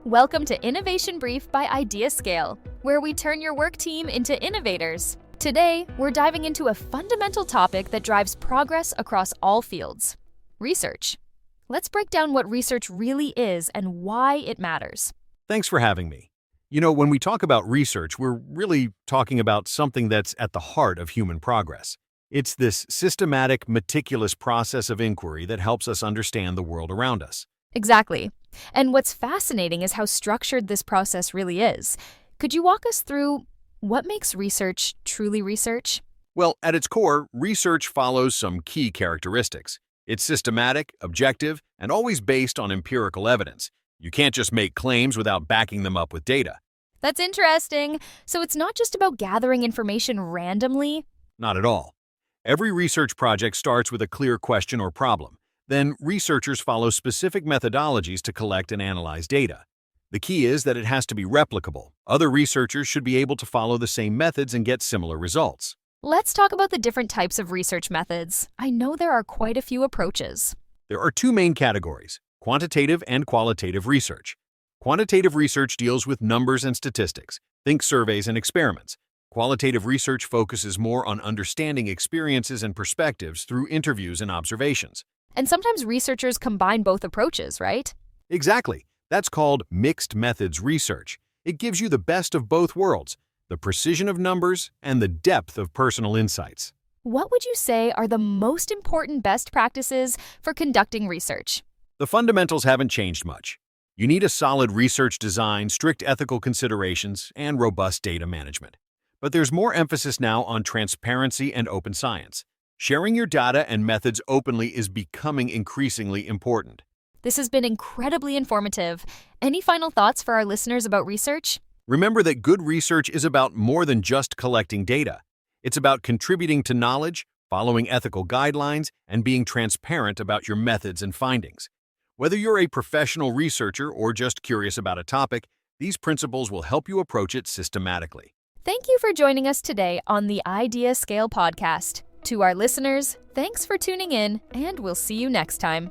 Welcome to Innovation Brief by IdeaScale, where we turn your work team into innovators. Today, we're diving into a fundamental topic that drives progress across all fields: research. Let's break down what research really is and why it matters. Thanks for having me. When we talk about research, we're really talking about something that's at the heart of human progress. It's this systematic, meticulous process of inquiry that helps us understand the world around us. Exactly. And what's fascinating is how structured this process really is. Could you walk us through what makes research truly research? Well, at its core, research follows some key characteristics. It's systematic, objective, and always based on empirical evidence. You can't just make claims without backing them up with data. That's interesting. So it's not just about gathering information randomly? Not at all. Every research project starts with a clear question or problem. Then, researchers follow specific methodologies to collect and analyze data. The key is that it has to be replicable. Other researchers should be able to follow the same methods and get similar results. Let's talk about the different types of research methods. I know there are quite a few approaches. There are two main categories: quantitative and qualitative research. Quantitative research deals with numbers and statistics. Think surveys and experiments. Qualitative research focuses more on understanding experiences and perspectives through interviews and observations. And sometimes researchers combine both approaches, right? Exactly. That's called mixed methods research. It gives you the best of both worlds, the precision of numbers and the depth of personal insights. What would you say are the most important best practices for conducting research? The fundamentals haven't changed much. You need a solid research design, strict ethical considerations, and robust data management. But there's more emphasis now on transparency and open science. Sharing your data and methods openly is becoming increasingly important. This has been incredibly informative. Any final thoughts for our listeners about research? Remember that good research is about more than just collecting data. It's about contributing to knowledge, following ethical guidelines, and being transparent about your methods and findings. Whether you're a professional researcher or just curious about a topic, these principles will help you approach it systematically. Thank you for joining us today on the IdeaScale podcast. To our listeners, thanks for tuning in, and we'll see you next time.